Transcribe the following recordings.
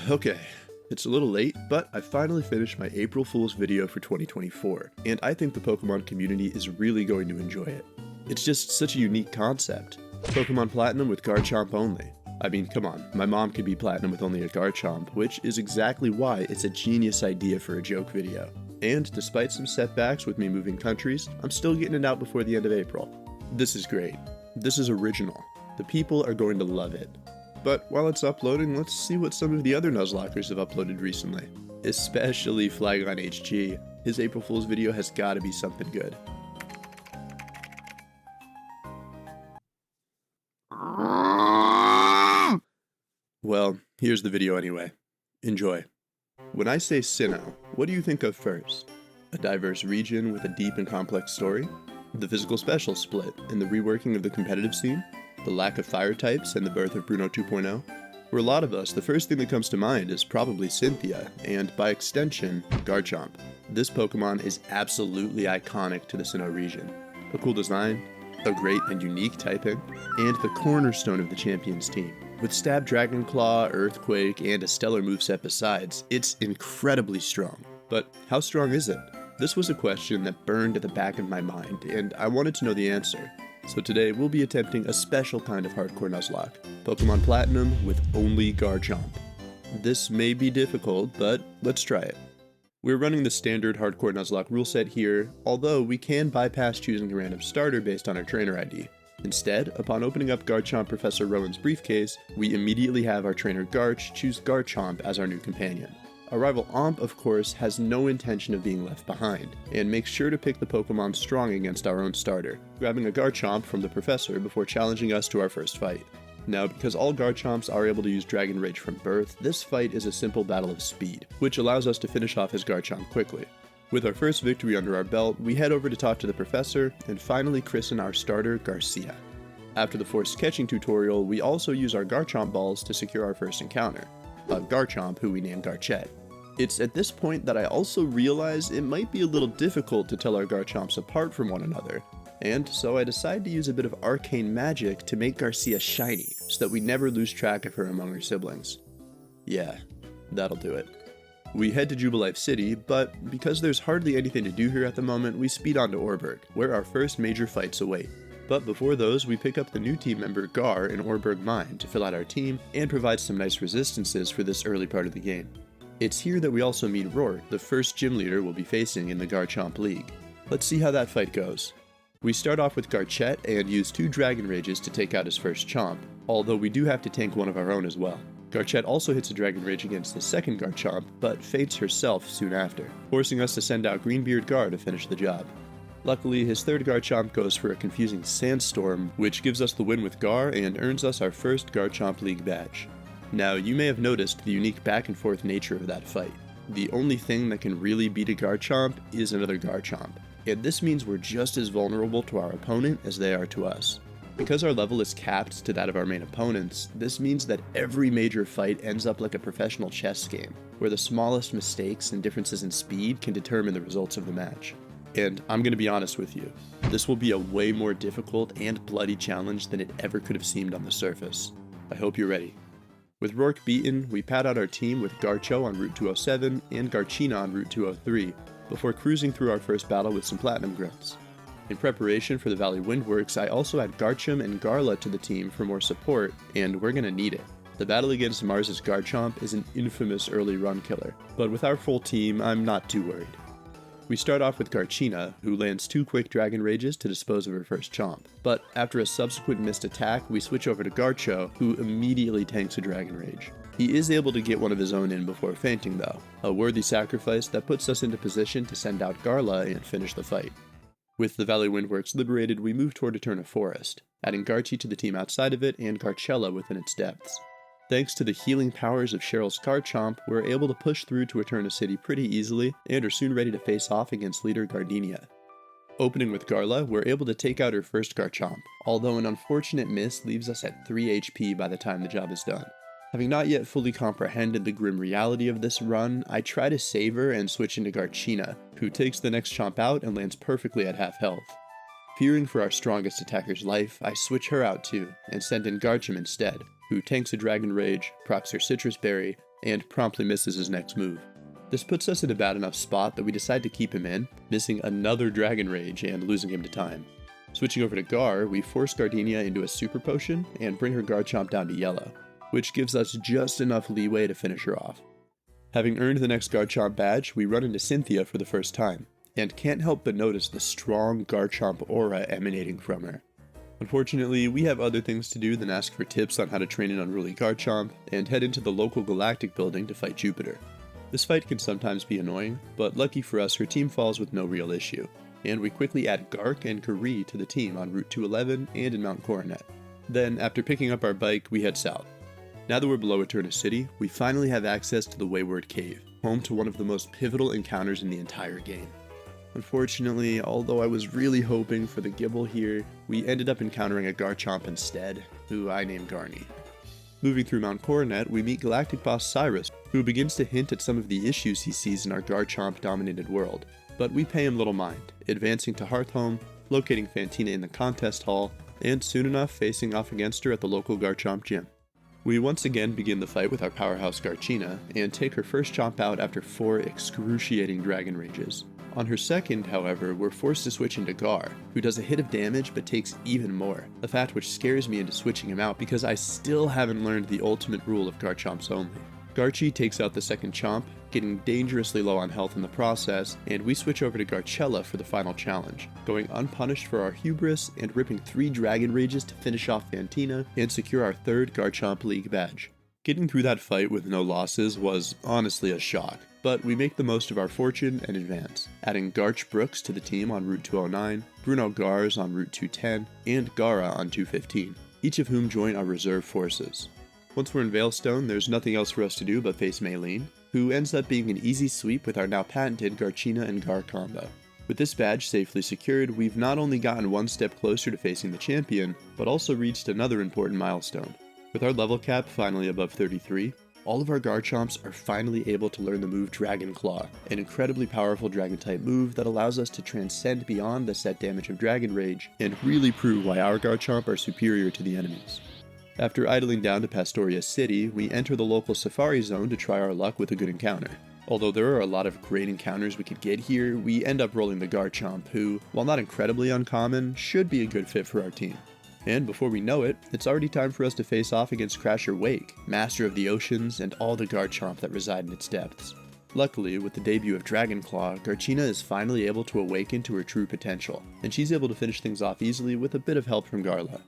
Okay, it's a little late, but I finally finished my April Fool's video for 2024, and I think the Pokemon community is really going to enjoy it. It's just such a unique concept. Pokemon Platinum with Garchomp only. I mean, come on, my mom could be Platinum with only a Garchomp, which is exactly why it's a genius idea for a joke video. And despite some setbacks with me moving countries, I'm still getting it out before the end of April. This is great. This is original. The people are going to love it. But while it's uploading, let's see what some of the other Nuzlockers have uploaded recently. Especially Flygon HG. His April Fool's video has gotta be something good. Well, here's the video anyway. Enjoy. When I say Sinnoh, what do you think of first? A diverse region with a deep and complex story? The physical special split and the reworking of the competitive scene? The lack of fire types and the birth of Bruno 2.0? For a lot of us, the first thing that comes to mind is probably Cynthia, and by extension, Garchomp. This Pokemon is absolutely iconic to the Sinnoh region. A cool design, a great and unique typing, and the cornerstone of the Champions team. With Stab Dragon Claw, Earthquake, and a stellar moveset besides, it's incredibly strong. But how strong is it? This was a question that burned at the back of my mind, and I wanted to know the answer. So today we'll be attempting a special kind of hardcore Nuzlocke, Pokemon Platinum with ONLY Garchomp. This may be difficult, but let's try it. We're running the standard hardcore Nuzlocke rule set here, although we can bypass choosing a random starter based on our trainer ID. Instead, upon opening up Garchomp Professor Rowan's briefcase, we immediately have our trainer Garch choose Garchomp as our new companion. Our rival Omp, of course, has no intention of being left behind, and makes sure to pick the Pokemon strong against our own starter, grabbing a Garchomp from the Professor before challenging us to our first fight. Now, because all Garchomps are able to use Dragon Rage from birth, this fight is a simple battle of speed, which allows us to finish off his Garchomp quickly. With our first victory under our belt, we head over to talk to the Professor, and finally christen our starter, Garcia. After the forced catching tutorial, we also use our Garchomp balls to secure our first encounter, a Garchomp who we named Garchett. It's at this point that I also realize it might be a little difficult to tell our Garchomps apart from one another, and so I decide to use a bit of arcane magic to make Garcia shiny, so that we never lose track of her among her siblings. Yeah, that'll do it. We head to Jubilife City, but because there's hardly anything to do here at the moment, we speed on to Orberg, where our first major fights await. But before those, we pick up the new team member Gar in Orberg Mine to fill out our team and provide some nice resistances for this early part of the game. It's here that we also meet Rourke, the first gym leader we'll be facing in the Garchomp League. Let's see how that fight goes. We start off with Garchett and use 2 Dragon Rages to take out his first Chomp, although we do have to tank one of our own as well. Garchett also hits a Dragon Rage against the second Garchomp, but faints herself soon after, forcing us to send out Greenbeard Gar to finish the job. Luckily, his third Garchomp goes for a confusing Sandstorm, which gives us the win with Gar and earns us our first Garchomp League badge. Now, you may have noticed the unique back and forth nature of that fight. The only thing that can really beat a Garchomp is another Garchomp, and this means we're just as vulnerable to our opponent as they are to us. Because our level is capped to that of our main opponents, this means that every major fight ends up like a professional chess game, where the smallest mistakes and differences in speed can determine the results of the match. And I'm gonna be honest with you, this will be a way more difficult and bloody challenge than it ever could have seemed on the surface. I hope you're ready. With Rourke beaten, we pad out our team with Garcho on Route 207 and Garchina on Route 203, before cruising through our first battle with some Platinum grunts. In preparation for the Valley Windworks, I also add Garchomp and Garla to the team for more support, and we're gonna need it. The battle against Mars's Garchomp is an infamous early run killer, but with our full team, I'm not too worried. We start off with Garchina, who lands 2 quick Dragon Rages to dispose of her first Chomp, but after a subsequent missed attack, we switch over to Garcho, who immediately tanks a Dragon Rage. He is able to get one of his own in before fainting though, a worthy sacrifice that puts us into position to send out Garla and finish the fight. With the Valley Windworks liberated, we move toward Eterna Forest, adding Garchie to the team outside of it and Garchella within its depths. Thanks to the healing powers of Cheryl's Garchomp, we're able to push through to Eterna City pretty easily, and are soon ready to face off against leader Gardenia. Opening with Garla, we're able to take out her first Garchomp, although an unfortunate miss leaves us at 3 HP by the time the job is done. Having not yet fully comprehended the grim reality of this run, I try to save her and switch into Garchina, who takes the next Chomp out and lands perfectly at half health. Fearing for our strongest attacker's life, I switch her out too, and send in Garchomp instead, who tanks a Dragon Rage, procs her Citrus Berry, and promptly misses his next move. This puts us in a bad enough spot that we decide to keep him in, missing another Dragon Rage and losing him to time. Switching over to Gar, we force Gardenia into a Super Potion and bring her Garchomp down to yellow, which gives us just enough leeway to finish her off. Having earned the next Garchomp badge, we run into Cynthia for the first time, and can't help but notice the strong Garchomp aura emanating from her. Unfortunately, we have other things to do than ask for tips on how to train an unruly Garchomp, and head into the local Galactic building to fight Jupiter. This fight can sometimes be annoying, but lucky for us her team falls with no real issue, and we quickly add Gark and Kari to the team on Route 211 and in Mount Coronet. Then, after picking up our bike, we head south. Now that we're below Eterna City, we finally have access to the Wayward Cave, home to one of the most pivotal encounters in the entire game. Unfortunately, although I was really hoping for the Gibble here, we ended up encountering a Garchomp instead, who I named Garny. Moving through Mount Coronet, we meet Galactic Boss Cyrus, who begins to hint at some of the issues he sees in our Garchomp-dominated world, but we pay him little mind, advancing to Hearthhome, locating Fantina in the contest hall, and soon enough facing off against her at the local Garchomp gym. We once again begin the fight with our powerhouse Garchina, and take her first Chomp out after 4 excruciating Dragon Rages. On her second, however, we're forced to switch into Gar, who does a hit of damage but takes even more, a fact which scares me into switching him out because I still haven't learned the ultimate rule of Garchomps only. Garchie takes out the second Chomp, getting dangerously low on health in the process, and we switch over to Garchella for the final challenge, going unpunished for our hubris and ripping 3 Dragon Rages to finish off Fantina and secure our 3rd Garchomp League badge. Getting through that fight with no losses was honestly a shock, but we make the most of our fortune and advance, adding Garch Brooks to the team on Route 209, Bruno Gars on Route 210, and Gara on 215, each of whom join our reserve forces. Once we're in Veilstone, there's nothing else for us to do but face Maylene, who ends up being an easy sweep with our now patented Garchina and Gar combo. With this badge safely secured, we've not only gotten one step closer to facing the champion, but also reached another important milestone. With our level cap finally above 33, all of our Garchomps are finally able to learn the move Dragon Claw, an incredibly powerful Dragon-type move that allows us to transcend beyond the set damage of Dragon Rage and really prove why our Garchomp are superior to the enemies. After idling down to Pastoria City, we enter the local Safari Zone to try our luck with a good encounter. Although there are a lot of great encounters we could get here, we end up rolling the Garchomp, who, while not incredibly uncommon, should be a good fit for our team. And before we know it, it's already time for us to face off against Crasher Wake, master of the oceans and all the Garchomp that reside in its depths. Luckily, with the debut of Dragon Claw, Garchina is finally able to awaken to her true potential, and she's able to finish things off easily with a bit of help from Garla.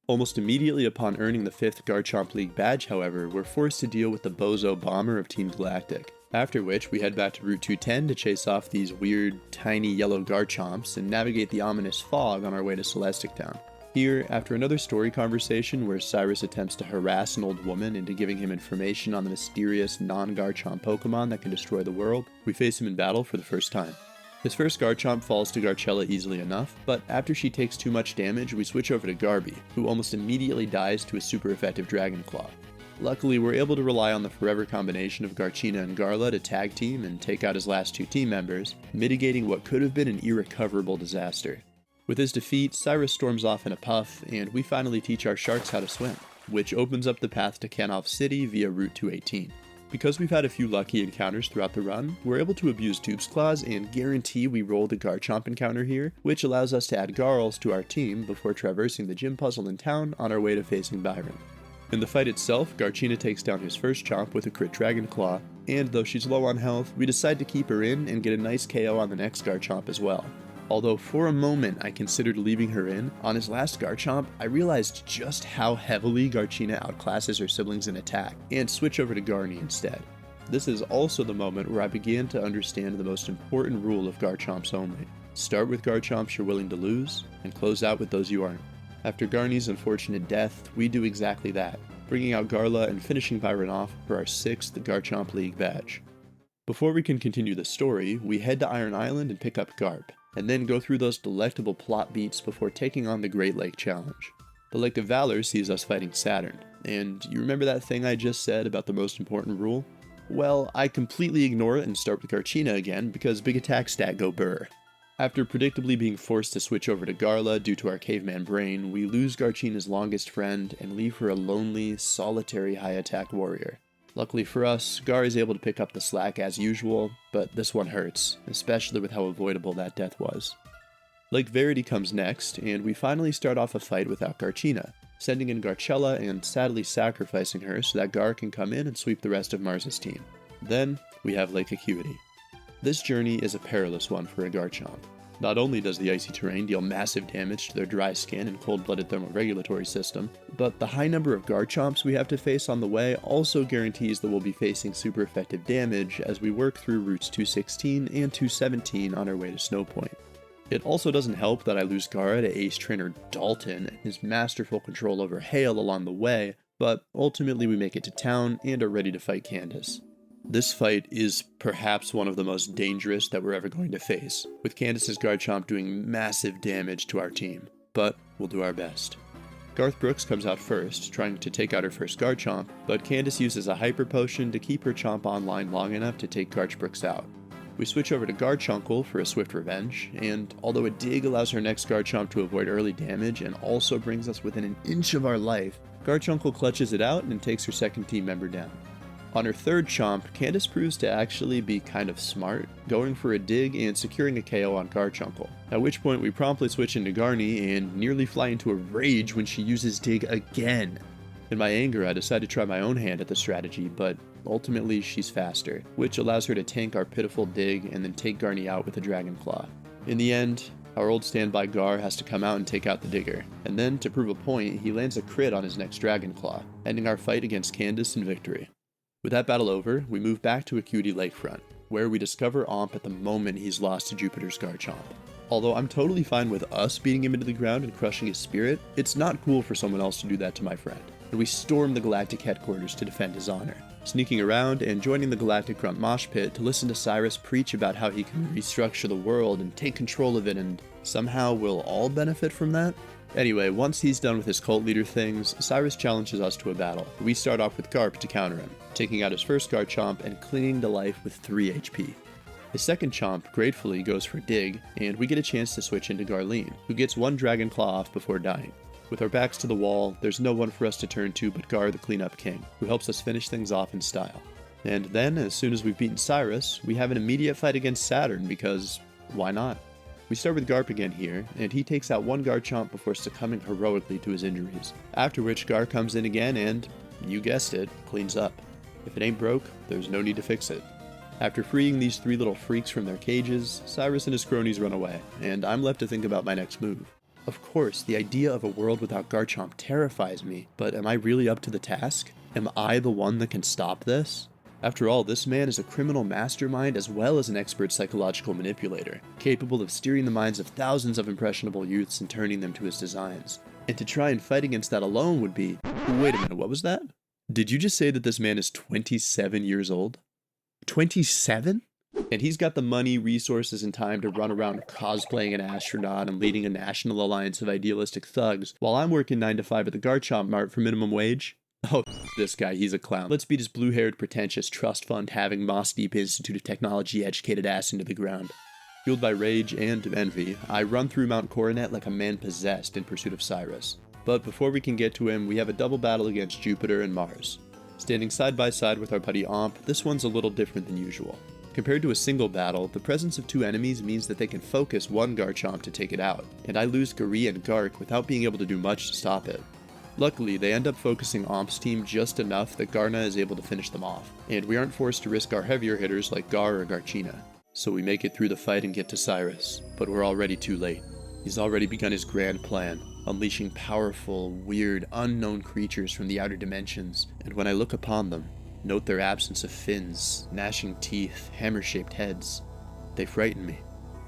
Almost immediately upon earning the 5th Garchomp League badge, however, we're forced to deal with the Bozo Bomber of Team Galactic, after which we head back to Route 210 to chase off these weird, tiny yellow Garchomps and navigate the ominous fog on our way to Celestic Town. Here, after another story conversation where Cyrus attempts to harass an old woman into giving him information on the mysterious non-Garchomp Pokemon that can destroy the world, we face him in battle for the first time. His first Garchomp falls to Garchella easily enough, but after she takes too much damage, we switch over to Garby, who almost immediately dies to a super effective Dragon Claw. Luckily, we're able to rely on the forever combination of Garchina and Garla to tag team and take out his last 2 team members, mitigating what could have been an irrecoverable disaster. With his defeat, Cyrus storms off in a puff, and we finally teach our sharks how to swim, which opens up the path to Kanoff City via Route 218. Because we've had a few lucky encounters throughout the run, we're able to abuse Dupe's Claws and guarantee we roll the Garchomp encounter here, which allows us to add Garls to our team before traversing the gym puzzle in town on our way to facing Byron. In the fight itself, Garchina takes down his first Chomp with a crit Dragon Claw, and though she's low on health, we decide to keep her in and get a nice KO on the next Garchomp as well. Although for a moment I considered leaving her in, on his last Garchomp, I realized just how heavily Garchina outclasses her siblings in attack, and switch over to Garny instead. This is also the moment where I began to understand the most important rule of Garchomps only. Start with Garchomps you're willing to lose, and close out with those you aren't. After Garny's unfortunate death, we do exactly that, bringing out Garla and finishing Byron off for our 6th Garchomp League badge. Before we can continue the story, we head to Iron Island and pick up Garp, and then go through those delectable plot beats before taking on the Great Lake Challenge. The Lake of Valor sees us fighting Saturn, and you remember that thing I just said about the most important rule? Well, I completely ignore it and start with Garchina again because big attack stat go burr. After predictably being forced to switch over to Garla due to our caveman brain, we lose Garchina's longest friend and leave her a lonely, solitary high-attack warrior. Luckily for us, Gar is able to pick up the slack as usual, but this one hurts, especially with how avoidable that death was. Lake Verity comes next, and we finally start off a fight without Garchina, sending in Garchella and sadly sacrificing her so that Gar can come in and sweep the rest of Mars's team. Then, we have Lake Acuity. This journey is a perilous one for a Garchomp. Not only does the icy terrain deal massive damage to their dry skin and cold-blooded thermoregulatory system, but the high number of Garchomps we have to face on the way also guarantees that we'll be facing super effective damage as we work through routes 216 and 217 on our way to Snow Point. It also doesn't help that I lose Gara to Ace Trainer Dalton and his masterful control over Hail along the way, but ultimately we make it to town and are ready to fight Candace. This fight is perhaps one of the most dangerous that we're ever going to face, with Candace's Garchomp doing massive damage to our team, but we'll do our best. Garth Brooks comes out first, trying to take out her first Garchomp, but Candace uses a Hyper Potion to keep her Chomp online long enough to take Garch Brooks out. We switch over to Garchunkel for a swift revenge, and although a dig allows her next Garchomp to avoid early damage and also brings us within an inch of our life, Garchunkel clutches it out and takes her second team member down. On her third Chomp, Candace proves to actually be kind of smart, going for a dig and securing a KO on Garchunkel, at which point we promptly switch into Garny and nearly fly into a rage when she uses dig again. In my anger, I decide to try my own hand at the strategy, but ultimately she's faster, which allows her to tank our pitiful dig and then take Garny out with a Dragon Claw. In the end, our old standby Gar has to come out and take out the digger, and then, to prove a point, he lands a crit on his next Dragon Claw, ending our fight against Candace in victory. With that battle over, we move back to Acuity Lakefront, where we discover Omp at the moment he's lost to Jupiter's Garchomp. Although I'm totally fine with us beating him into the ground and crushing his spirit, it's not cool for someone else to do that to my friend, and we storm the Galactic headquarters to defend his honor, sneaking around and joining the Galactic Grunt mosh pit to listen to Cyrus preach about how he can restructure the world and take control of it, and somehow we'll all benefit from that? Anyway, once he's done with his cult leader things, Cyrus challenges us to a battle. We start off with Garp to counter him, taking out his first Garchomp and clinging to life with 3 HP. His second Chomp gratefully goes for Dig, and we get a chance to switch into Garleen, who gets 1 Dragon Claw off before dying. With our backs to the wall, there's no one for us to turn to but Gar the Cleanup King, who helps us finish things off in style. And then, as soon as we've beaten Cyrus, we have an immediate fight against Saturn because, why not? We start with Garp again here, and he takes out 1 Garchomp before succumbing heroically to his injuries, after which Gar comes in again and, you guessed it, cleans up. If it ain't broke, there's no need to fix it. After freeing these 3 little freaks from their cages, Cyrus and his cronies run away, and I'm left to think about my next move. Of course, the idea of a world without Garchomp terrifies me, but am I really up to the task? Am I the one that can stop this? After all, this man is a criminal mastermind as well as an expert psychological manipulator, capable of steering the minds of thousands of impressionable youths and turning them to his designs. And to try and fight against that alone would be... Wait a minute, what was that? Did you just say that this man is 27 years old? 27? And he's got the money, resources, and time to run around cosplaying an astronaut and leading a national alliance of idealistic thugs, while I'm working 9 to 5 at the Garchomp Mart for minimum wage? Oh, this guy, he's a clown. Let's beat his blue-haired, pretentious, trust fund-having, moss-deep Institute of Technology-educated ass into the ground. Fueled by rage and envy, I run through Mount Coronet like a man possessed in pursuit of Cyrus. But before we can get to him, we have a double battle against Jupiter and Mars. Standing side by side with our buddy Omp, this one's a little different than usual. Compared to a single battle, the presence of 2 enemies means that they can focus 1 Garchomp to take it out, and I lose Gary and Gark without being able to do much to stop it. Luckily, they end up focusing Omp's team just enough that Garna is able to finish them off, and we aren't forced to risk our heavier hitters like Gar or Garchina. So we make it through the fight and get to Cyrus, but we're already too late. He's already begun his grand plan, unleashing powerful, weird, unknown creatures from the outer dimensions, and when I look upon them, note their absence of fins, gnashing teeth, hammer-shaped heads. They frighten me,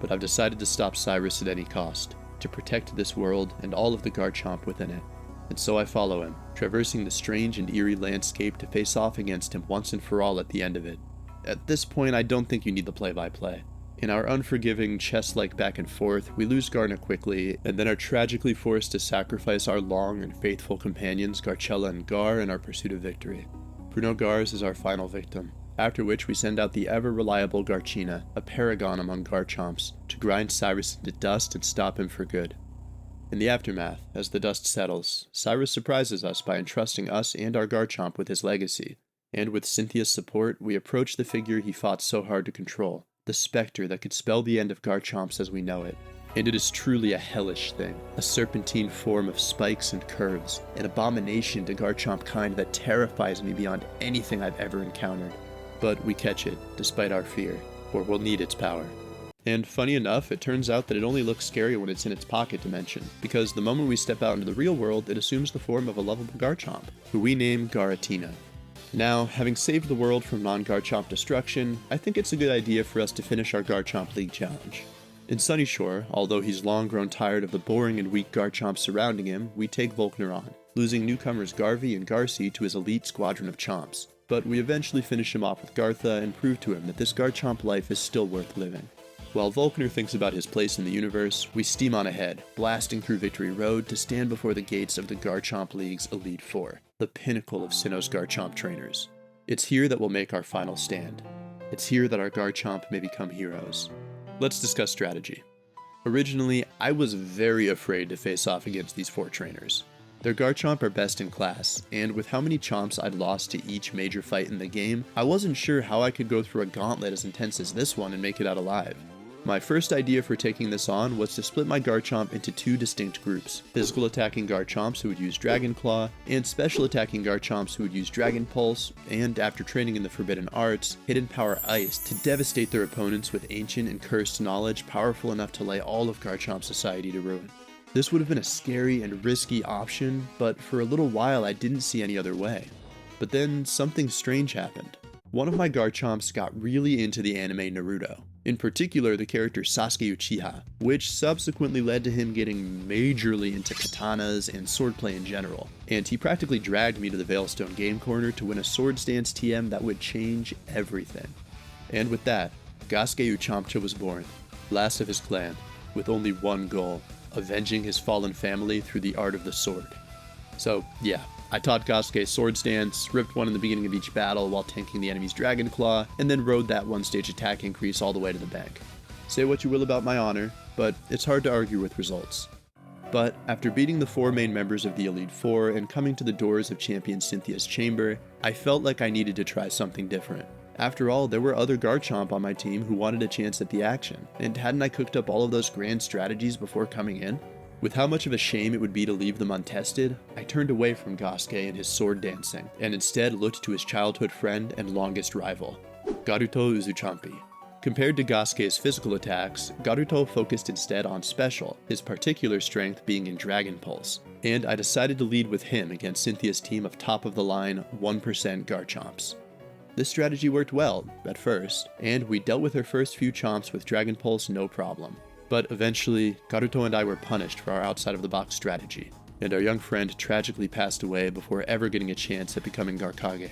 but I've decided to stop Cyrus at any cost, to protect this world and all of the Garchomp within it. And so I follow him, traversing the strange and eerie landscape to face off against him once and for all at the end of it. At this point, I don't think you need the play-by-play. In our unforgiving, chess-like back and forth, we lose Garna quickly, and then are tragically forced to sacrifice our long and faithful companions Garchella and Gar in our pursuit of victory. Bruno Gars is our final victim, after which we send out the ever-reliable Garchina, a paragon among Garchomps, to grind Cyrus into dust and stop him for good. In the aftermath, as the dust settles, Cyrus surprises us by entrusting us and our Garchomp with his legacy, and with Cynthia's support, we approach the figure he fought so hard to control, the specter that could spell the end of Garchomps as we know it. And it is truly a hellish thing, a serpentine form of spikes and curves, an abomination to Garchomp kind that terrifies me beyond anything I've ever encountered. But we catch it, despite our fear, or we'll need its power. And funny enough, it turns out that it only looks scary when it's in its pocket dimension, because the moment we step out into the real world, it assumes the form of a lovable Garchomp, who we name Garatina. Now, having saved the world from non-Garchomp destruction, I think it's a good idea for us to finish our Garchomp League challenge. In Sunnyshore, although he's long grown tired of the boring and weak Garchomps surrounding him, we take Volkner on, losing newcomers Garvey and Garcy to his elite squadron of Chomps. But we eventually finish him off with Gartha and prove to him that this Garchomp life is still worth living. While Volkner thinks about his place in the universe, we steam on ahead, blasting through Victory Road to stand before the gates of the Garchomp League's Elite Four, the pinnacle of Sinnoh's Garchomp trainers. It's here that we'll make our final stand. It's here that our Garchomp may become heroes. Let's discuss strategy. Originally, I was very afraid to face off against these four trainers. Their Garchomp are best in class, and with how many Chomps I'd lost to each major fight in the game, I wasn't sure how I could go through a gauntlet as intense as this one and make it out alive. My first idea for taking this on was to split my Garchomp into two distinct groups, physical attacking Garchomps who would use Dragon Claw, and special attacking Garchomps who would use Dragon Pulse, and after training in the Forbidden Arts, Hidden Power Ice to devastate their opponents with ancient and cursed knowledge powerful enough to lay all of Garchomp society to ruin. This would have been a scary and risky option, but for a little while I didn't see any other way. But then something strange happened. One of my Garchomps got really into the anime Naruto, in particular the character Sasuke Uchiha, which subsequently led to him getting majorly into katanas and swordplay in general, and he practically dragged me to the Veilstone Game Corner to win a Swords Dance TM that would change everything. And with that, Gasuke Uchampcha was born, last of his clan, with only one goal, avenging his fallen family through the art of the sword. So yeah, I taught Gasuke Swords Dance, ripped one in the beginning of each battle while tanking the enemy's Dragon Claw, and then rode that one-stage attack increase all the way to the bank. Say what you will about my honor, but it's hard to argue with results. But after beating the four main members of the Elite Four and coming to the doors of Champion Cynthia's chamber, I felt like I needed to try something different. After all, there were other Garchomp on my team who wanted a chance at the action, and hadn't I cooked up all of those grand strategies before coming in? With how much of a shame it would be to leave them untested, I turned away from Gasuke and his sword dancing, and instead looked to his childhood friend and longest rival, Garuto Uzuchampi. Compared to Gasuke's physical attacks, Garuto focused instead on special, his particular strength being in Dragon Pulse, and I decided to lead with him against Cynthia's team of top-of-the-line 1% Garchomps. This strategy worked well, at first, and we dealt with her first few Chomps with Dragon Pulse no problem. But eventually, Garuto and I were punished for our outside-of-the-box strategy, and our young friend tragically passed away before ever getting a chance at becoming Garkage.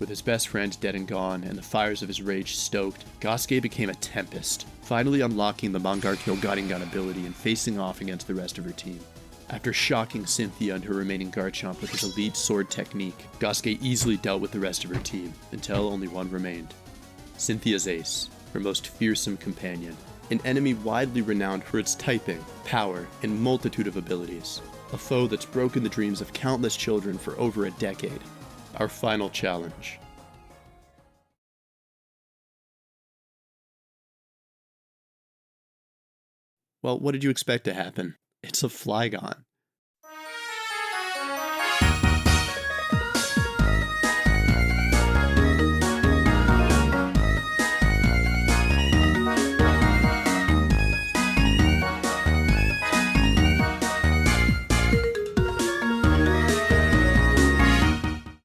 With his best friend dead and gone, and the fires of his rage stoked, Gasuke became a Tempest, finally unlocking the Mangarkyo Garingan ability and facing off against the rest of her team. After shocking Cynthia and her remaining Garchomp with his elite sword technique, Gasuke easily dealt with the rest of her team, until only one remained. Cynthia's ace, her most fearsome companion, an enemy widely renowned for its typing, power, and multitude of abilities. A foe that's broken the dreams of countless children for over a decade. Our final challenge. Well, what did you expect to happen? It's a Flygon.